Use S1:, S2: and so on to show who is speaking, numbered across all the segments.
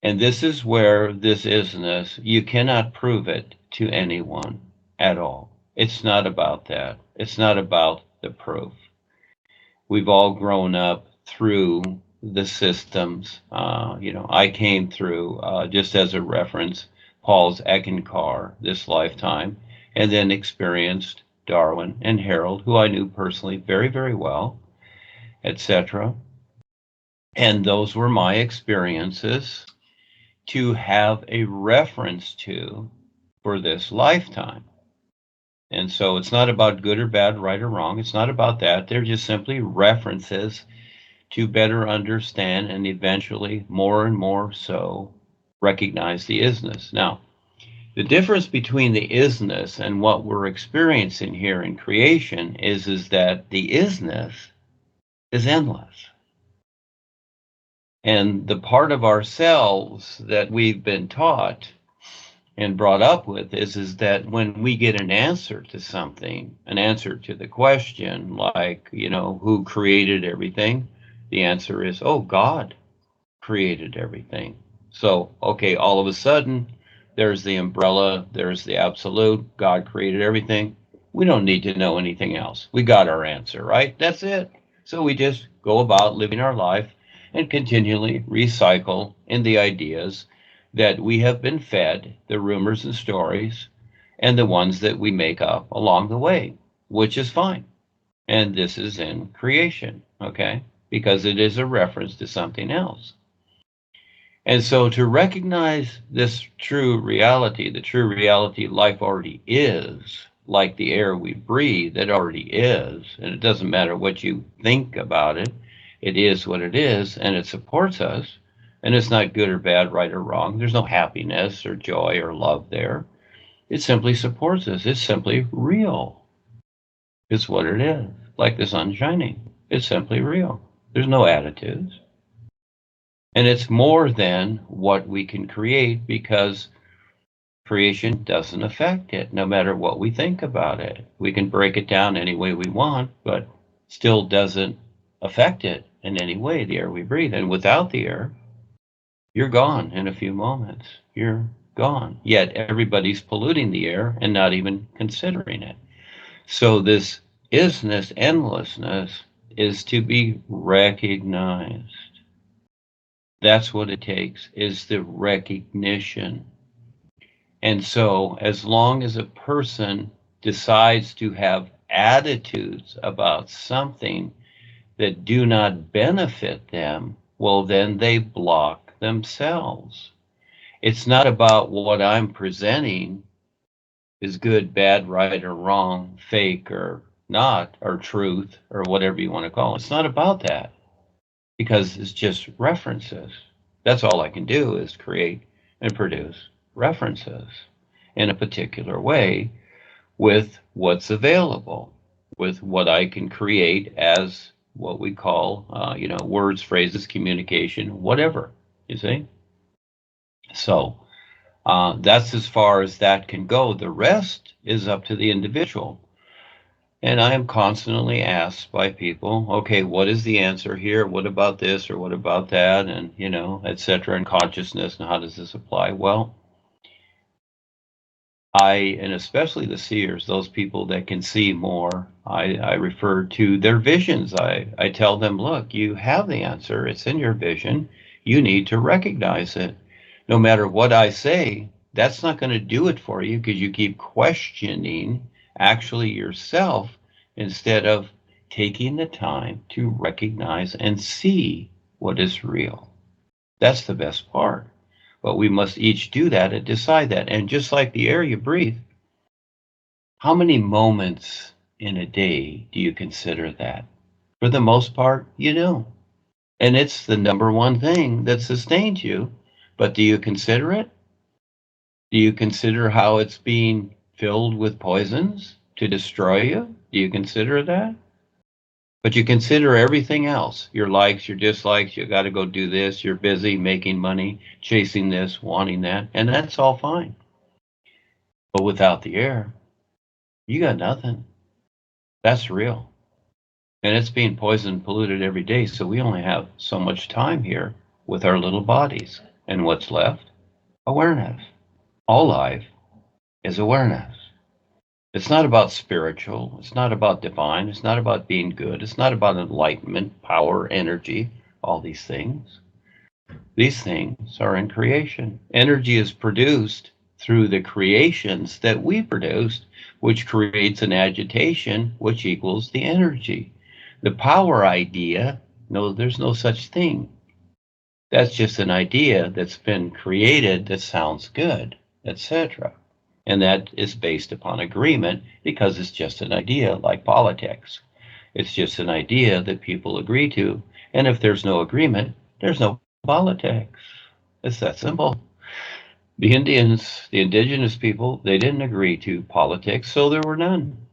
S1: And this is where this isness, you cannot prove it to anyone at all. It's not about that. It's not about the proof. We've all grown up through the systems. I came through, just as a reference, Paul's Eckankar this lifetime, and then experienced Darwin and Harold, who I knew personally very, very well, etc. And those were my experiences to have a reference to for this lifetime. And so it's not about good or bad, right or wrong. It's not about that. They're just simply references to better understand and eventually more and more so recognize the isness. Now, the difference between the isness and what we're experiencing here in creation is that the isness is endless. And the part of ourselves that we've been taught and brought up with is that when we get an answer to something, an answer to the question, like, who created everything? The answer is, oh, God created everything. So, okay, all of a sudden, there's the umbrella, there's the absolute, God created everything. We don't need to know anything else. We got our answer, right? That's it. So we just go about living our life and continually recycle in the ideas that we have been fed, the rumors and stories, and the ones that we make up along the way, which is fine. And this is in creation, okay? Because it is a reference to something else. And so to recognize this true reality, the true reality life already is, like the air we breathe, it already is, and it doesn't matter what you think about it, it is what it is, and it supports us. And it's not good or bad, right or wrong. There's no happiness or joy or love there. It simply supports us. It's simply real. It's what it is. Like the sun shining. It's simply real. There's no attitudes. And it's more than what we can create because creation doesn't affect it, no matter what we think about it. We can break it down any way we want, but still doesn't affect it in any way, the air we breathe. And without the air, you're gone in a few moments. You're gone. Yet everybody's polluting the air and not even considering it. So this isness, endlessness, is to be recognized. That's what it takes, is the recognition. And so as long as a person decides to have attitudes about something that do not benefit them, well, then they block themselves. It's not about what I'm presenting is good, bad, right, or wrong, fake or not, or truth, or whatever you want to call it. It's not about that because it's just references. That's all I can do is create and produce references in a particular way with what's available, with what I can create as what we call, words, phrases, communication, whatever, you see? So that's as far as that can go. The rest is up to the individual. And I am constantly asked by people, okay, what is the answer here? What about this or what about that? And, et cetera, and consciousness, and how does this apply? Well, and especially the seers, those people that can see more, I refer to their visions. I tell them, look, you have the answer. It's in your vision. You need to recognize it. No matter what I say, that's not going to do it for you because you keep questioning actually yourself instead of taking the time to recognize and see what is real. That's the best part. But we must each do that and decide that. And just like the air you breathe, how many moments in a day do you consider that? For the most part, you do. And it's the number one thing that sustains you. But do you consider it? Do you consider how it's being filled with poisons to destroy you? Do you consider that? But you consider everything else, your likes, your dislikes, you got to go do this, you're busy making money, chasing this, wanting that, and that's all fine. But without the air, you got nothing. That's real. And it's being poisoned, polluted every day, so we only have so much time here with our little bodies. And what's left? Awareness. All life is awareness. It's not about spiritual. It's not about divine. It's not about being good. It's not about enlightenment, power, energy, all these things. These things are in creation. Energy is produced through the creations that we produced, which creates an agitation, which equals the energy. The power idea, no, there's no such thing. That's just an idea that's been created that sounds good, etc. And that is based upon agreement because it's just an idea, like politics. It's just an idea that people agree to. And if there's no agreement, there's no politics. It's that simple. The Indians, the indigenous people, they didn't agree to politics, so there were none.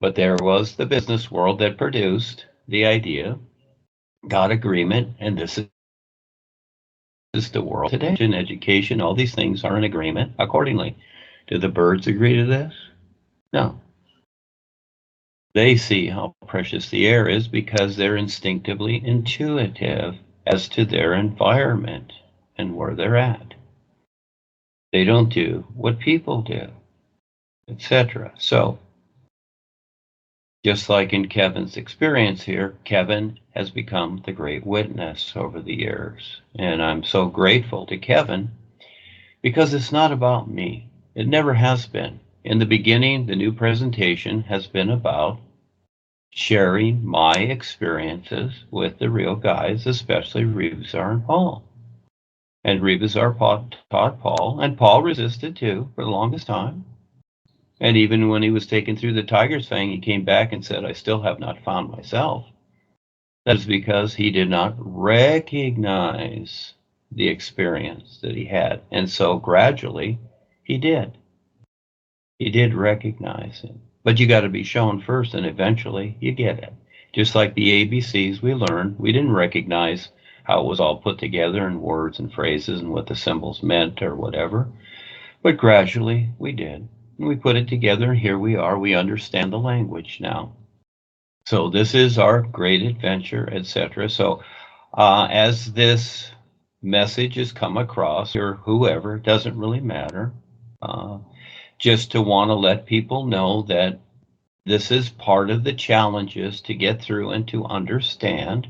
S1: But there was the business world that produced the idea, got agreement, and this is the world today. In education, all these things are in agreement accordingly. Do the birds agree to this? No. They see how precious the air is because they're instinctively intuitive as to their environment and where they're at. They don't do what people do, etc. So, just like in Kevin's experience here, Kevin has become the great witness over the years. And I'm so grateful to Kevin because it's not about me. It never has been. In the beginning, the new presentation has been about sharing my experiences with the real guys, especially Rebazar and Paul. And Rebazar taught Paul, and Paul resisted too for the longest time. And even when he was taken through the tiger's fang, he came back and said, I still have not found myself. That is because he did not recognize the experience that he had. And so gradually he did. He did recognize it. But you got to be shown first, and eventually you get it. Just like the ABCs we learned, we didn't recognize how it was all put together in words and phrases and what the symbols meant or whatever. But gradually we did. And we put it together, and here we are. We understand the language now. So this is our great adventure, etc. So as this message has come across, or whoever, it doesn't really matter, just to want to let people know that this is part of the challenges to get through and to understand.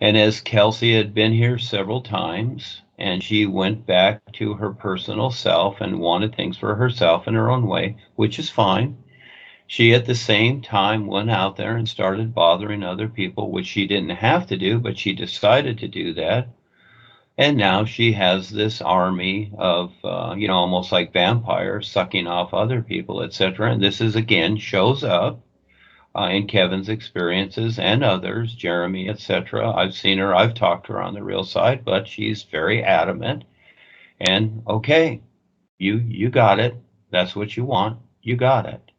S1: And as Kelsey had been here several times, and she went back to her personal self and wanted things for herself in her own way, which is fine. She at the same time went out there and started bothering other people, which she didn't have to do, but she decided to do that. And now she has this army of, almost like vampires sucking off other people, etc. And this is, again, shows up in Kevin's experiences and others, Jeremy, etc. I've seen her, I've talked to her on the real side, but she's very adamant. And okay, you got it. That's what you want. You got it.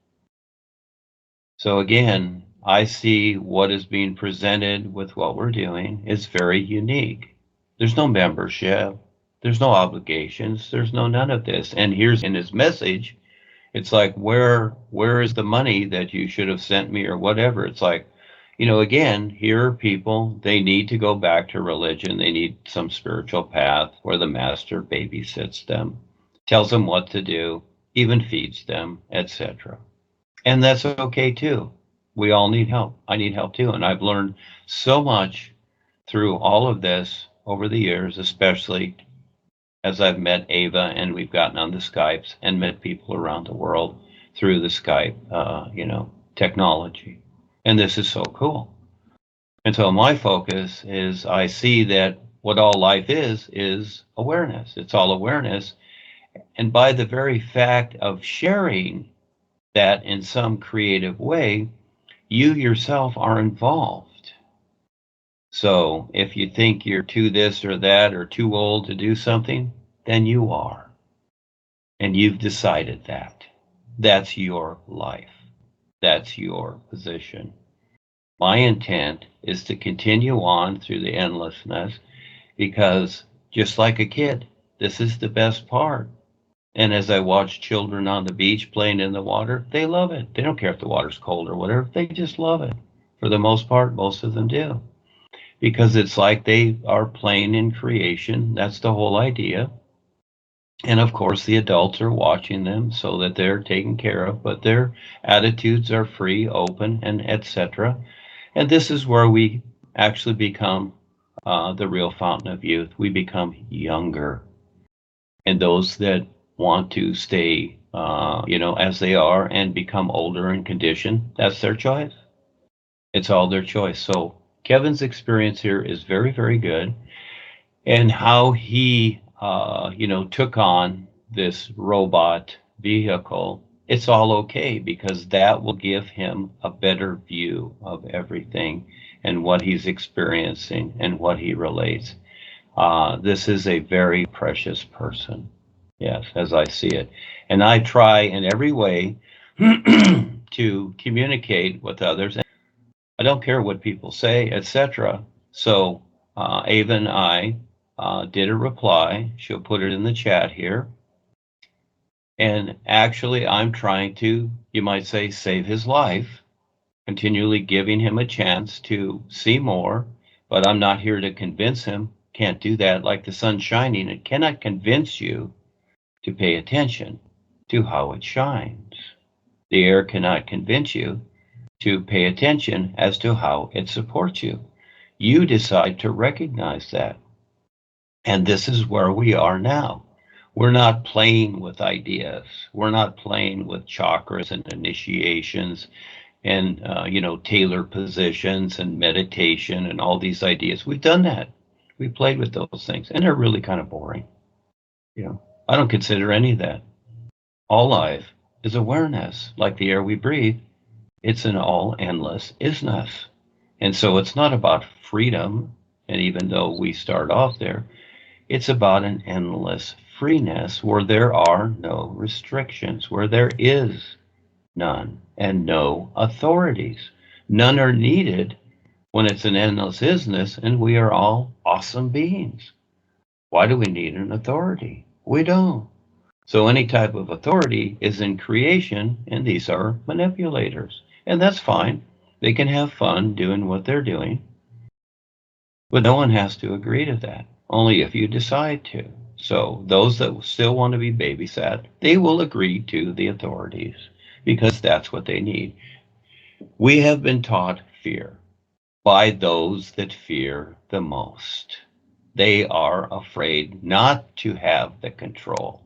S1: So again, I see what is being presented with what we're doing is very unique. There's no membership. There's no obligations. There's no none of this. And here's in his message, it's like, where is the money that you should have sent me or whatever? It's like, again, here are people, they need to go back to religion. They need some spiritual path where the master babysits them, tells them what to do, even feeds them, etc. And that's okay too. We all need help. I need help too. And I've learned so much through all of this over the years, especially as I've met Ava and we've gotten on the Skypes and met people around the world through the Skype, technology. And this is so cool. And so my focus is I see that what all life is awareness. It's all awareness. And by the very fact of sharing that in some creative way, you yourself are involved. So if you think you're too this or that or too old to do something, then you are. And you've decided that. That's your life. That's your position. My intent is to continue on through the endlessness because just like a kid, this is the best part. And as I watch children on the beach playing in the water, they love it. They don't care if the water's cold or whatever. They just love it. For the most part, most of them do. because it's like they are playing in creation. That's the whole idea. And of course, the adults are watching them so that they're taken care of, but their attitudes are free, open, and etc. And this is where we actually become the real fountain of youth. We become younger. And those that want to stay, as they are and become older and conditioned, that's their choice. It's all their choice. So Kevin's experience here is very, very good. And how he, took on this robot vehicle, it's all okay because that will give him a better view of everything and what he's experiencing and what he relates. This is a very precious person. Yes, as I see it. And I try in every way to communicate with others. I don't care what people say, etc. So Ava and I did a reply. She'll put it in the chat here. And actually, I'm trying to, you might say, save his life, continually giving him a chance to see more. But I'm not here to convince him. Can't do that. Like the sun shining, it cannot convince you to pay attention to how it shines. The air cannot convince you to pay attention as to how it supports you. You decide to recognize that. And this is where we are now. We're not playing with ideas. We're not playing with chakras and initiations and, tailor positions and meditation and all these ideas. We've done that. We played with those things, and they're really kind of boring. I don't consider any of that. All life is awareness, like the air we breathe. It's an all endless isness. And so it's not about freedom. And even though we start off there, it's about an endless freeness where there are no restrictions, where there is none and no authorities. None are needed when it's an endless isness and we are all awesome beings. Why do we need an authority? We don't. So any type of authority is in creation, and these are manipulators. And that's fine. They can have fun doing what they're doing. But no one has to agree to that, only if you decide to. So those that still want to be babysat, they will agree to the authorities because that's what they need. We have been taught fear by those that fear the most. They are afraid not to have the control.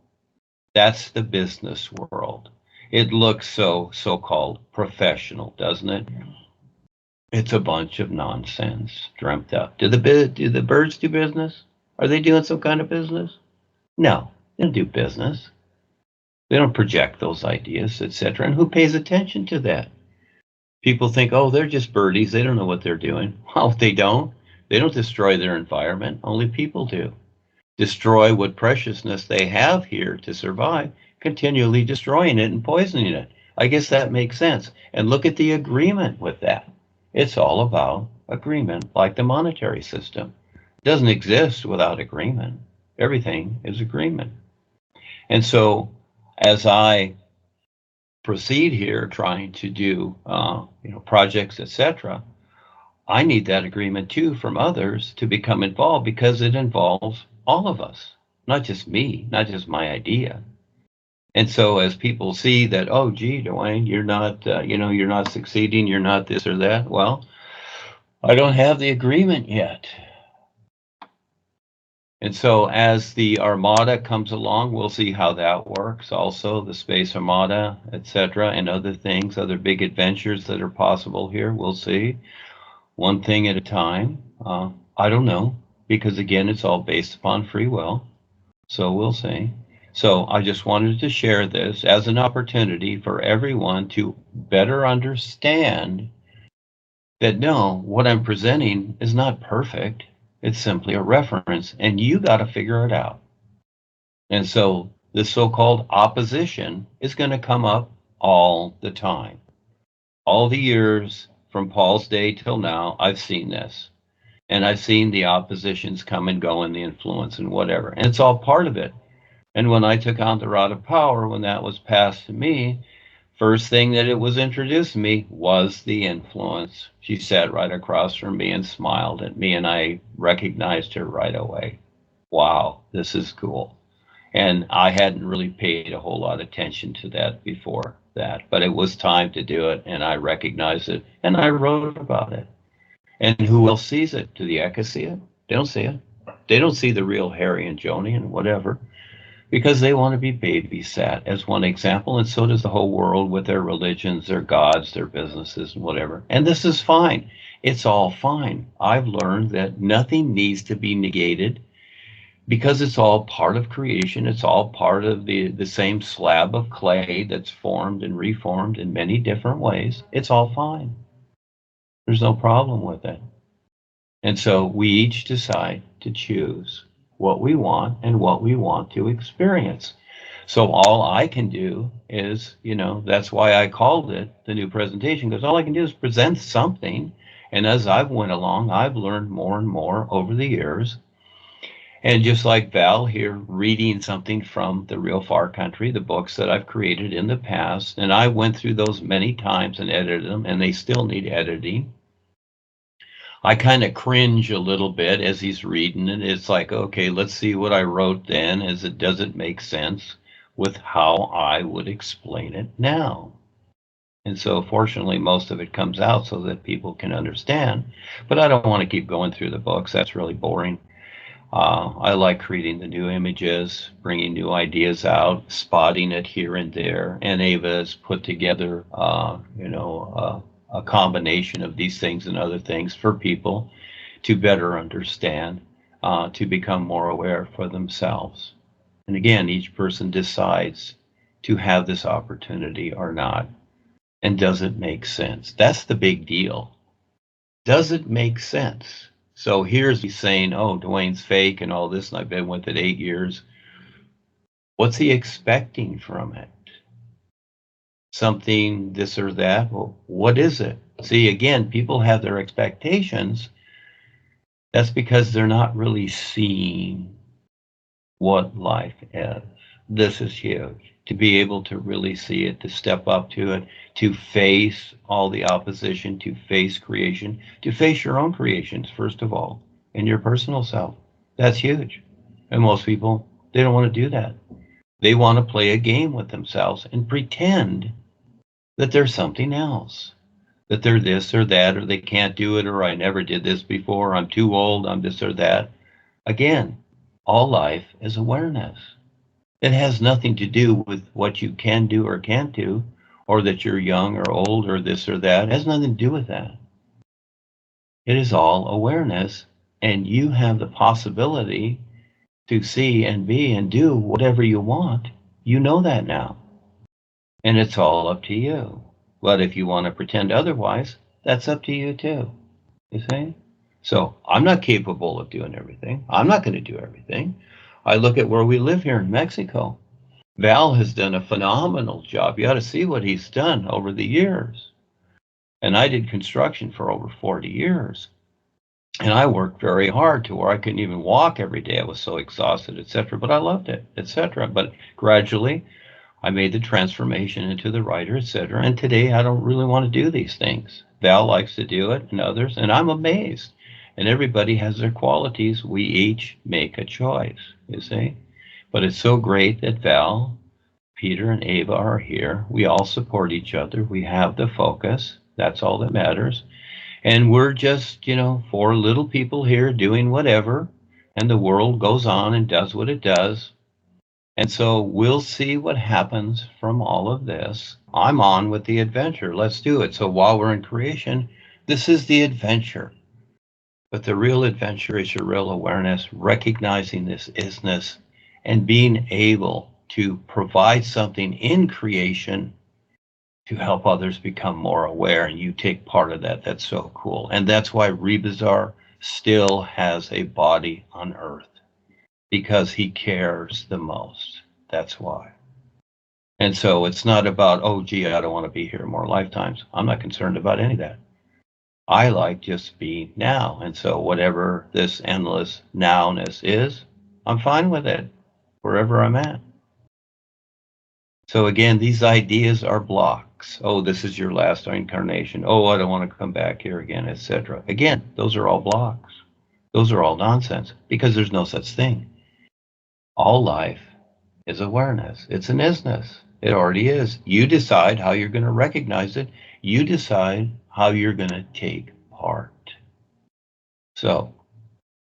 S1: That's the business world. It looks so-called professional, doesn't it? It's a bunch of nonsense dreamt up. Do the birds do business? Are they doing some kind of business? No, they don't do business. They don't project those ideas, etc. And who pays attention to that? People think, oh, they're just birdies. They don't know what they're doing. Well, they don't. They don't destroy their environment. Only people do. Destroy what preciousness they have here to survive, continually destroying it and poisoning it. I guess that makes sense. And look at the agreement with that. It's all about agreement, like the monetary system. It doesn't exist without agreement. Everything is agreement. And so as I proceed here trying to do projects, etc., I need that agreement too from others to become involved because it involves all of us, not just me, not just my idea. And so as people see that, oh, gee, Duane, you're not, you're not succeeding, you're not this or that. Well, I don't have the agreement yet. And so as the Armada comes along, we'll see how that works. Also, the Space Armada, etc., and other things, other big adventures that are possible here. We'll see. One thing at a time. I don't know, because again, it's all based upon free will. So we'll see. So I just wanted to share this as an opportunity for everyone to better understand that no, what I'm presenting is not perfect. It's simply a reference, and you got to figure it out. And so this so-called opposition is going to come up all the time. All the years from Paul's day till now, I've seen this. And I've seen the oppositions come and go and the influence and whatever. And it's all part of it. And when I took on the rod of power, when that was passed to me, First thing that it was introduced to me was the influence. She sat right across from me and smiled at me, and I recognized her right away. Wow, this is cool. And I hadn't really paid a whole lot of attention to that before that, but it was time to do it, and I recognized it, and I wrote about it. And who else sees it? Do the Eckas see it? They don't see it. They don't see the real Harry and Joni and whatever, because they want to be babysat, as one example, and so does the whole world with their religions, their gods, their businesses, and whatever. And this is fine. It's all fine. I've learned that nothing needs to be negated because it's all part of creation. It's all part of the same slab of clay that's formed and reformed in many different ways. It's all fine. There's no problem with it. And so we each decide to choose what we want and what we want to experience. So all I can do is, that's why I called it the new presentation, because all I can do is present something. And as I've went along, I've learned more and more over the years. And just like Val here, reading something from the Real Far Country, the books that I've created in the past, and I went through those many times and edited them, and they still need editing. I kind of cringe a little bit as he's reading it. It's like, okay, let's see what I wrote then. Does it make sense with how I would explain it now? And so fortunately, most of it comes out so that people can understand. But I don't want to keep going through the books. That's really boring. I like creating the new images, bringing new ideas out, spotting it here and there. And Ava has put together, a combination of these things and other things for people to better understand, to become more aware for themselves. And again, each person decides to have this opportunity or not. And does it make sense? That's the big deal. Does it make sense? So here's me saying, oh, Duane's fake and all this, and I've been with it 8 years. What's he expecting from it? Something this or that? Well, what is it? See, again, people have their expectations. That's because they're not really seeing what life is. This is huge. To be able to really see it, to step up to it, to face all the opposition, to face creation, to face your own creations, first of all, and your personal self. That's huge. And most people, they don't want to do that. They want to play a game with themselves and pretend that they're something else, that they're this or that, or they can't do it, or I never did this before, I'm too old, I'm this or that. Again, all life is awareness. It has nothing to do with what you can do or can't do, or that you're young or old or this or that. It has nothing to do with that. It is all awareness, and you have the possibility to see and be and do whatever you want. You know that now. And it's all up to you. But if you want to pretend otherwise, that's up to you too. You see? So I'm not capable of doing everything. I'm not going to do everything. I look at where we live here in Mexico. Val has done a phenomenal job. You ought to see what he's done over the years. And I did construction for over 40 years. And I worked very hard to where I couldn't even walk every day. I was so exhausted, etc. But I loved it, etc. But gradually, I made the transformation into the writer, etc. And today, I don't really want to do these things. Val likes to do it, and others, and I'm amazed. And everybody has their qualities. We each make a choice, you see. But it's so great that Val, Peter, and Ava are here. We all support each other. We have the focus. That's all that matters. And we're just, four little people here doing whatever. And the world goes on and does what it does. And so we'll see what happens from all of this. I'm on with the adventure. Let's do it. So while we're in creation, this is the adventure. But the real adventure is your real awareness, recognizing this isness and being able to provide something in creation to help others become more aware. And you take part of that. That's so cool. And that's why Rebazar still has a body on Earth, because he cares the most. That's why. And so it's not about, oh, gee, I don't want to be here more lifetimes. I'm not concerned about any of that. I like just being now. And so whatever this endless nowness is, I'm fine with it wherever I'm at. So again, these ideas are blocks. Oh, this is your last incarnation. Oh, I don't want to come back here again, etc. Again, those are all blocks. Those are all nonsense because there's no such thing. All life is awareness. It's an isness. It already is. You decide how you're going to recognize it. You decide how you're going to take part. So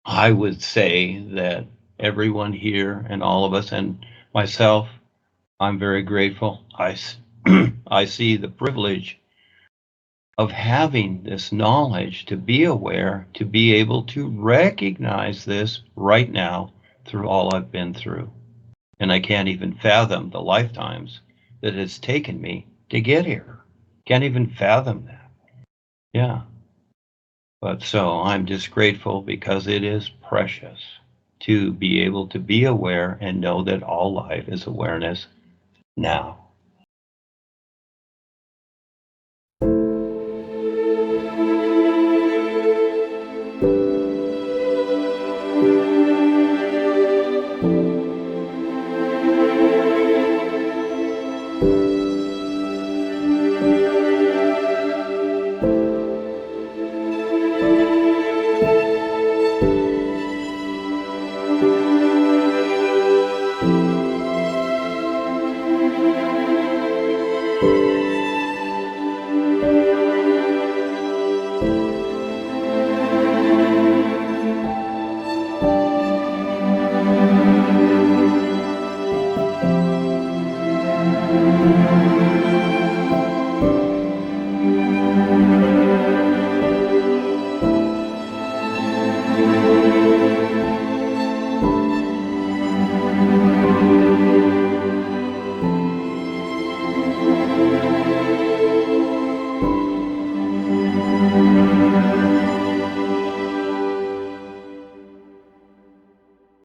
S1: I would say that everyone here and all of us and myself, I'm very grateful. I see the privilege of having this knowledge to be aware, to be able to recognize this right now through all I've been through. And I can't even fathom the lifetimes that it's taken me to get here. Can't even fathom that. Yeah. But so I'm just grateful because it is precious to be able to be aware and know that all life is awareness now.